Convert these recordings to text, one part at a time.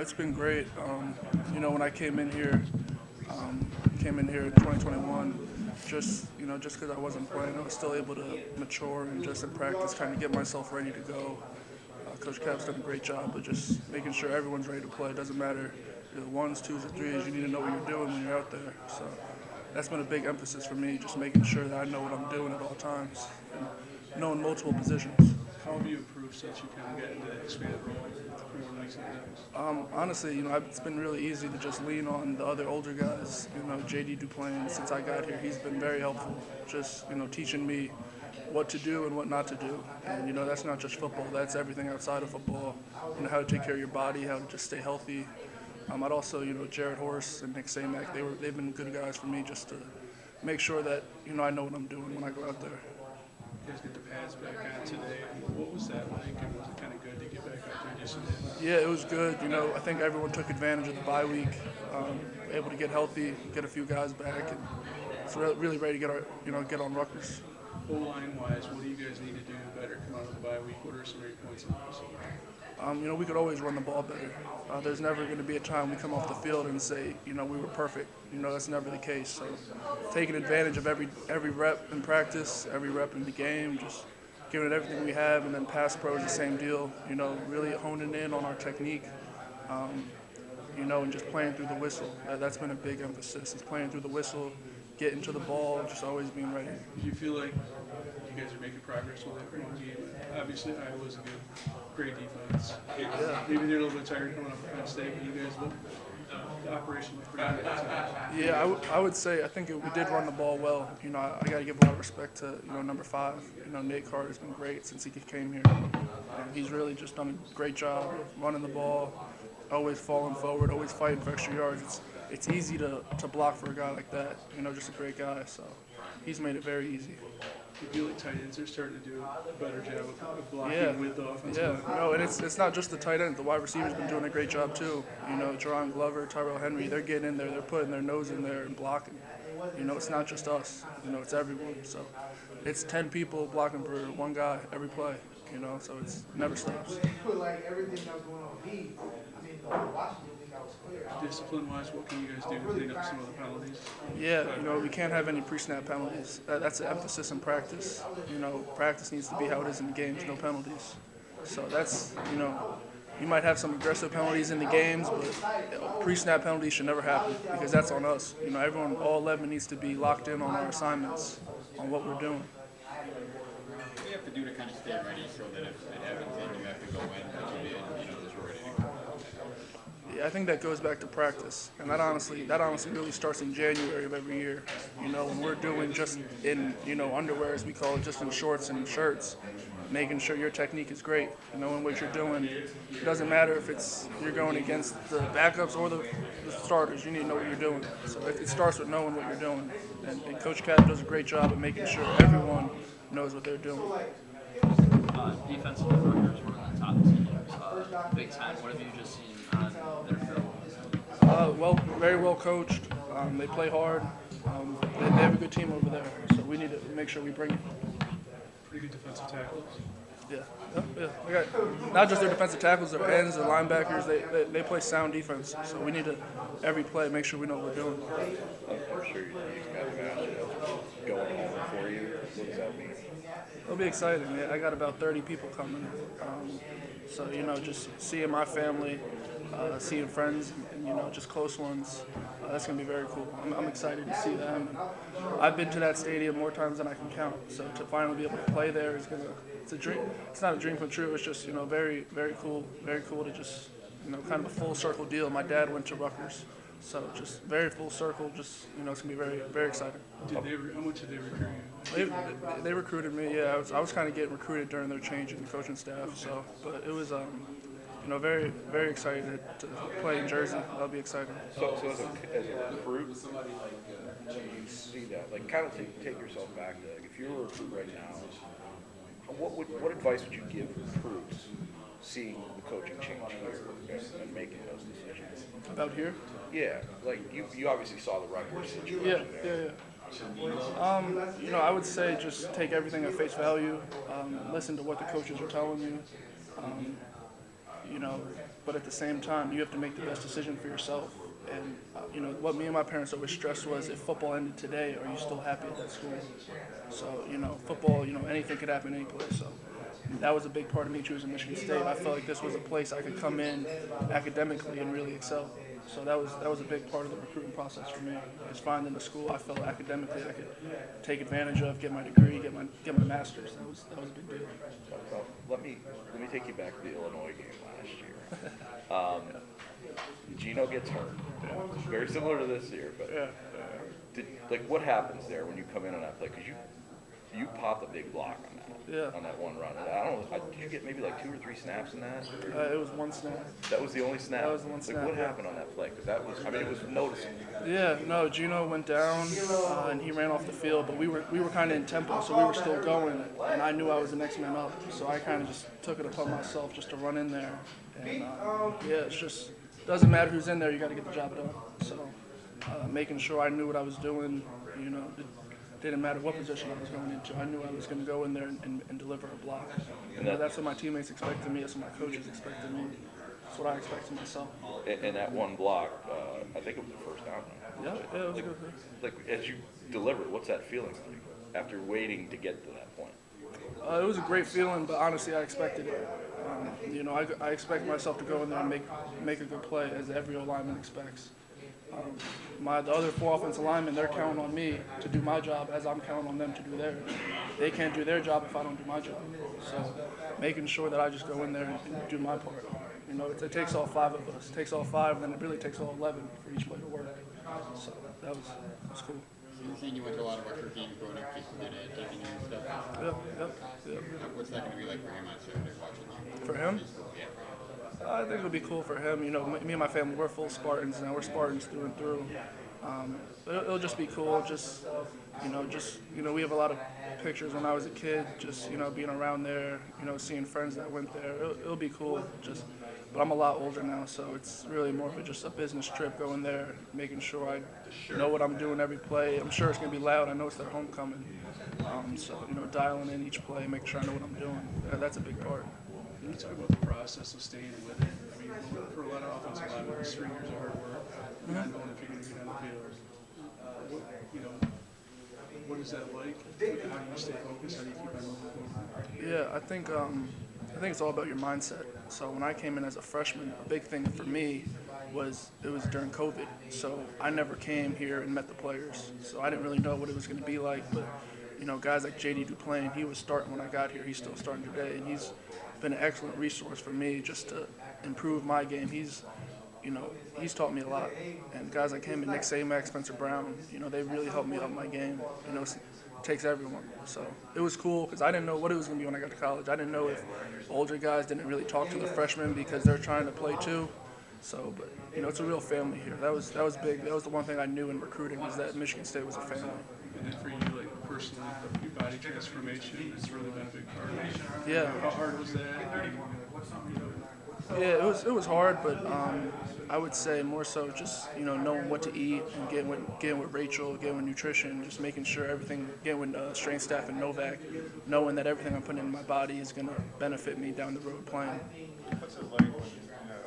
It's been great. When I came in here in 2021, just because I wasn't playing, I was still able to mature and just in practice kind of get myself ready to go. Coach Cap's done a great job of just making sure everyone's ready to play. It doesn't matter ones, twos, or threes. You need to know what you're doing when you're out there. So that's been a big emphasis for me, just making sure that I know what I'm doing at all times and knowing multiple positions. How have you improved since you kind of got into that expanded role for 1 week games? Honestly, it's been really easy to just lean on the other older guys. JD Duplain, since I got here, he's been very helpful, just, teaching me what to do and what not to do. And, that's not just football. That's everything outside of football. How to take care of your body, how to just stay healthy. I'd also, Jared Horse and Nick Samac, they've been good guys for me just to make sure that, I know what I'm doing when I go out there. You guys get the pads back on today. What was that like, and was it kind of good to get back out there just Yeah, it was good. I think everyone took advantage of the bye week, able to get healthy, get a few guys back, and it's really ready to get on Rutgers. O-line wise, what do you guys need to do better come out of the bye week? What are some of your points in this? We could always run the ball better. There's never going to be a time we come off the field and say, we were perfect. That's never the case. So taking advantage of every rep in practice, every rep in the game, just giving it everything we have, and then pass pro is the same deal. Really honing in on our technique, and just playing through the whistle. That's been a big emphasis. Is playing through the whistle, getting to the ball, just always being ready. Do you feel like you guys are making progress with that one game? Obviously, Iowa's a great defense. Yeah. Maybe they're a little bit tired coming up from Penn State, but you guys look, the operation looked pretty good. Yeah, I would say I think we did run the ball well. I got to give a lot of respect to number 5. Nate Carter's been great since he came here. He's really just done a great job of running the ball, always falling forward, always fighting for extra yards. It's easy to block for a guy like that. Just a great guy. So he's made it very easy. You feel like tight ends are starting to do a better job of blocking with the offense? Yeah, and it's not just the tight end. The wide receivers been doing a great job too. Jerron Glover, Tyrell Henry, they're getting in there. They're putting their nose in there and blocking. It's not just us. It's everyone. So it's 10 people blocking for one guy every play. So it never stops. Discipline-wise, what can you guys do to clean up some of the penalties? Yeah, we can't have any pre-snap penalties. That's an emphasis in practice. Practice needs to be how it is in the games, no penalties. So that's, you might have some aggressive penalties in the games, but pre-snap penalties should never happen because that's on us. Everyone, all 11 needs to be locked in on our assignments, on what we're doing. What do you have to do to kind of stay ready so that if it happens, then you have to go in, that you're ready to go? Yeah, I think that goes back to practice, and that honestly really starts in January of every year. When we're doing just in underwear, as we call it, just in shorts and shirts, making sure your technique is great. Knowing what you're doing, it doesn't matter if you're going against the backups or the starters. You need to know what you're doing. So it starts with knowing what you're doing, and Coach Cap does a great job of making sure everyone knows what they're doing. Defensively, Rutgers one of the top teams, Big Ten. What have you just seen on their film? Very well coached. They play hard. They have a good team over there, so we need to make sure we bring it. Pretty good defensive tackles. Yeah. We got not just their defensive tackles, their ends, their linebackers. They play sound defense, so we need to every play make sure we know what we're doing. I'm sure you got a match going home for you. What does that mean? It'll be exciting. Yeah, I got about 30 people coming. So just seeing my family, seeing friends, and just close ones. That's gonna be very cool. I'm excited to see them. I've been to that stadium more times than I can count. So to finally be able to play there it's a dream. It's not a dream come true. It's just very, very cool. Very cool to just kind of a full circle deal. My dad went to Rutgers, so just very full circle. Just it's gonna be very, very exciting. How much did they recruit you? They recruited me. Yeah, I was kind of getting recruited during their change in the coaching staff. So, but it was very, very excited to play in Jersey. That'll be exciting. So as a recruit, do you see that? Like, kind of take yourself back to, like, if you were a recruit right now, what advice would you give recruits seeing the coaching change here and making those decisions? About here? Yeah, like you obviously saw the Rutgers situation there. Yeah. I would say just take everything at face value. Listen to what the coaches are telling you. but at the same time, you have to make the best decision for yourself. And what me and my parents always stressed was, if football ended today, are you still happy at that school? So football, anything could happen any place. So that was a big part of me choosing Michigan State. I felt like this was a place I could come in academically and really excel. So that was a big part of the recruiting process for me. Is finding a school I felt academically I could take advantage of, get my degree, get my master's. That was a big deal. Well, let me take you back to the Illinois game last year. Gino gets hurt. Very similar to this year, but what happens there when you come in on that play? Because you popped a big block on that, on that one run. I don't know, did you get maybe like 2 or 3 snaps in that? It was 1 snap. That was the only snap? That was the one snap. What happened on that play? Because that was, it was noticeable. Yeah, no, Gino went down and he ran off the field, but we were kind of in tempo, so we were still going, and I knew I was the next man up, so I kind of just took it upon myself just to run in there. And it's just, doesn't matter who's in there, you got to get the job done. So making sure I knew what I was doing, didn't matter what position I was going into. I knew I was going to go in there and deliver a block. And that's what my teammates expected me. That's what my coaches expected me. That's what I expected myself. And that one block, I think it was the first down. Yeah, it was good. Like, as you delivered, what's that feeling like after waiting to get to that point? It was a great feeling, but honestly, I expected it. I expect myself to go in there and make a good play, as every lineman expects. The other 4 offensive linemen, they're counting on me to do my job as I'm counting on them to do theirs. They can't do their job if I don't do my job. So making sure that I just go in there and do my part. It takes all 5 of us. It takes all 5, and then it really takes all 11 for each play to work. So that was cool. So you're saying you went to a lot of Rutgers games growing up, just taking in and stuff? Yeah. What's that going to be like for him on Saturday watching you? For him? Yeah. I think it'll be cool for him. Me and my family, we're full Spartans now. We're Spartans through and through. But it'll just be cool. We have a lot of pictures when I was a kid. Being around there. Seeing friends that went there. It'll be cool. But I'm a lot older now, so it's really more of just a business trip going there, making sure I know what I'm doing every play. I'm sure it's gonna be loud. I know it's their homecoming. Dialing in each play, making sure I know what I'm doing. That's a big part. Can you talk about the process of staying with it? I mean, for a lot of offensive linemen, it's 3 years of hard work, not knowing if you're going to get on the field. What is that like? How do you stay focused? How do you keep on moving? Yeah, I think it's all about your mindset. So when I came in as a freshman, a big thing for me was it was during COVID. So I never came here and met the players. So I didn't really know what it was going to be like. But guys like J.D. Duplain, he was starting when I got here. He's still starting today, and he's been an excellent resource for me just to improve my game. He's taught me a lot. And guys like him and Nick Samac, Spencer Brown, they really helped me up my game. It takes everyone. So it was cool because I didn't know what it was going to be when I got to college. I didn't know if older guys didn't really talk to the freshmen because they're trying to play too. So, but it's a real family here. That was big. That was the one thing I knew in recruiting, was that Michigan State was a family. And then for you, like personally, your body transformation has really been a big part of it. Yeah. How hard was that? Yeah, it was hard, but I would say more so just knowing what to eat and getting with Rachel, getting with nutrition, just making sure everything, getting with strength staff and Novak, knowing that everything I'm putting in my body is going to benefit me down the road playing. What's it like when,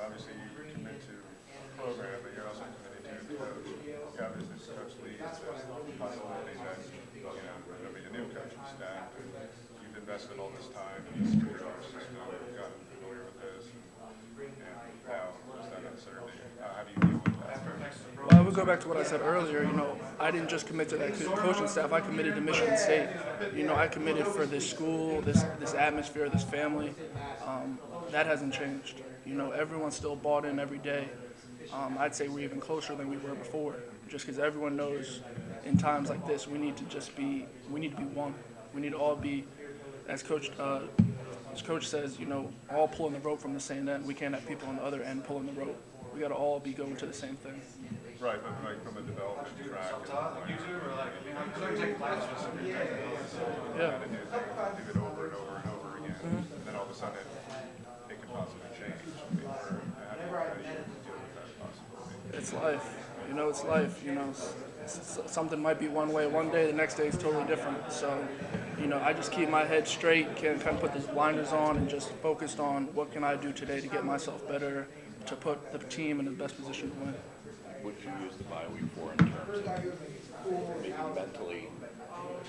obviously you commit to a program, but you're also committed to a coach. You obviously coach leads the possibility that, there'll be a new coaching staff, and you've invested all this time in this curriculum system, you've gotten familiar with this, and now there's that uncertainty. How do you deal with that? Well, I would go back to what I said earlier. I didn't just commit to that coaching staff. I committed to Michigan State. I committed for this school, this atmosphere, this family. That hasn't changed. Everyone's still bought in every day. I'd say we're even closer than we were before, just because everyone knows in times like this we need to be one. We need to all be, as Coach says, all pulling the rope from the same end. We can't have people on the other end pulling the rope. We got to all be going to the same thing. Right, but like from a development track, Yeah. do it over and over and over again, and then all of a sudden it can possibly change. How do you deal with that possibility? It's life. It's life. Something might be one way one day, the next day it's totally different. So, I just keep my head straight, can kind of put these blinders on and just focused on what can I do today to get myself better, to put the team in the best position to win. What did you use the bye week for in terms of maybe mentally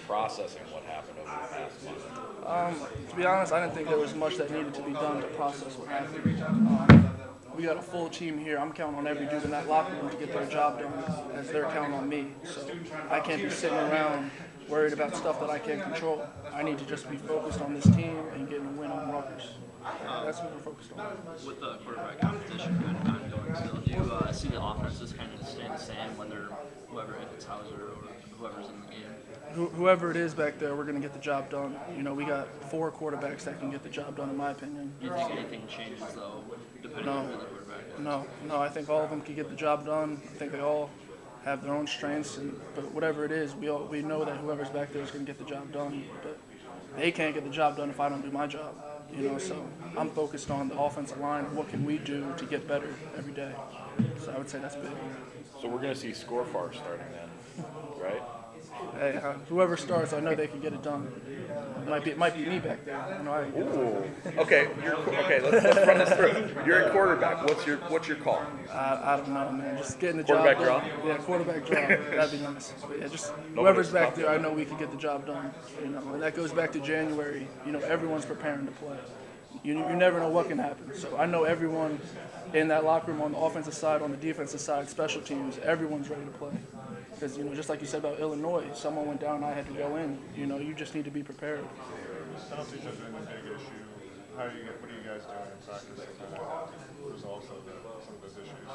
processing what happened over the past month? To be honest, I didn't think there was much that needed to be done to process what happened. We got a full team here. I'm counting on every dude in that locker room to get their job done as they're counting on me. So I can't be sitting around worried about stuff that I can't control. I need to just be focused on this team and getting a win on Rutgers. That's what we're focused on. With the quarterback competition kind of ongoing still, do you see the offenses kind of staying the same when they're whoever, if it's Hauser or whoever's in the game? Whoever it is back there, we're going to get the job done. You know, we got 4 quarterbacks that can get the job done, in my opinion. Do you think anything changes though, depending on who the quarterback is? No, I think all of them can get the job done. I think they all have their own strengths, but whatever it is, we know that whoever's back there is going to get the job done. But they can't get the job done if I don't do my job. You know, so I'm focused on the offensive line. What can we do to get better every day? So I would say that's big. So we're going to see Scorefar starting then, right? Hey, whoever starts, I know they can get it done. It might be me back there. You know, Ooh. Okay. Let's run this through. You're a quarterback. What's your call? I don't know, man. Just getting the Quarterback job done. draw? Yeah, quarterback draw. That'd be nice. But yeah, just whoever's back there, I know we can get the job done. You know, and that goes back to January. You know, everyone's preparing to play. You never know what can happen. So I know everyone in that locker room on the offensive side, on the defensive side, special teams, everyone's ready to play. Because, you know, just like you said about Illinois, someone went down, I had to go in. You know, you just need to be prepared. I don't think there's been a big issue. What are you guys doing in practice to kind of resolve some of those issues?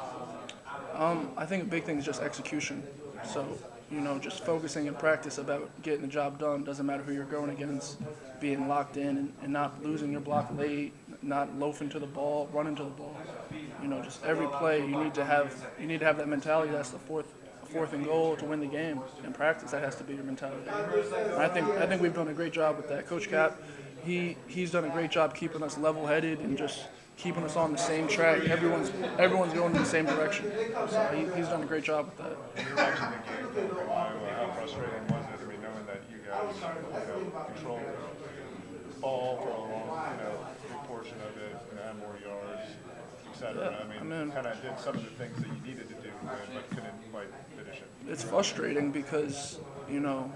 I think a big thing is just execution. So, you know, just focusing in practice about getting the job done. Doesn't matter who you're going against, being locked in and not losing your block late, not loafing to the ball, running to the ball. You know, just every play you need to have that mentality. That's the fourth and goal to win the game. In practice, that has to be your mentality. And I think we've done a great job with that. Coach Cap, he's done a great job keeping us level-headed and just keeping us on the same track. Everyone's going in the same direction. So he's done a great job with that. When you were watching the game from Iowa, how frustrating was it? I mean, knowing that you guys, controlled the ball for a long, big portion of it, had more yards, etc. Yeah, I mean, kind of did some of the things that you needed to do, but couldn't quite finish it. It's frustrating because, you know,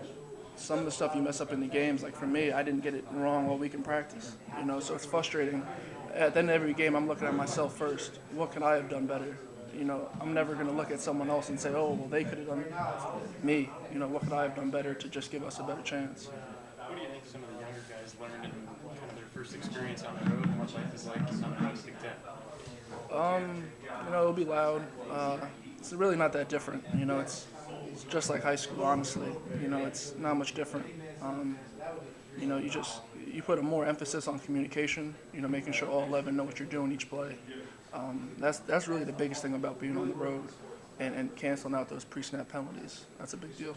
some of the stuff you mess up in the games, like for me, I didn't get it wrong all week in practice. You know, so it's frustrating. At the end of every game, I'm looking at myself first. What could I have done better? You know, I'm never going to look at someone else and say, oh, well, they could have done it. Me. You know, what could I have done better to just give us a better chance? What do you think some of the younger guys learned in kind of their first experience on the road and what life is like on Big Ten? You know, it'll be loud. It's really not that different. You know, it's just like high school, honestly. You know, it's not much different. You know, you put a more emphasis on communication, you know, making sure all 11 know what you're doing each play. That's really the biggest thing about being on the road and canceling out those pre-snap penalties. That's a big deal.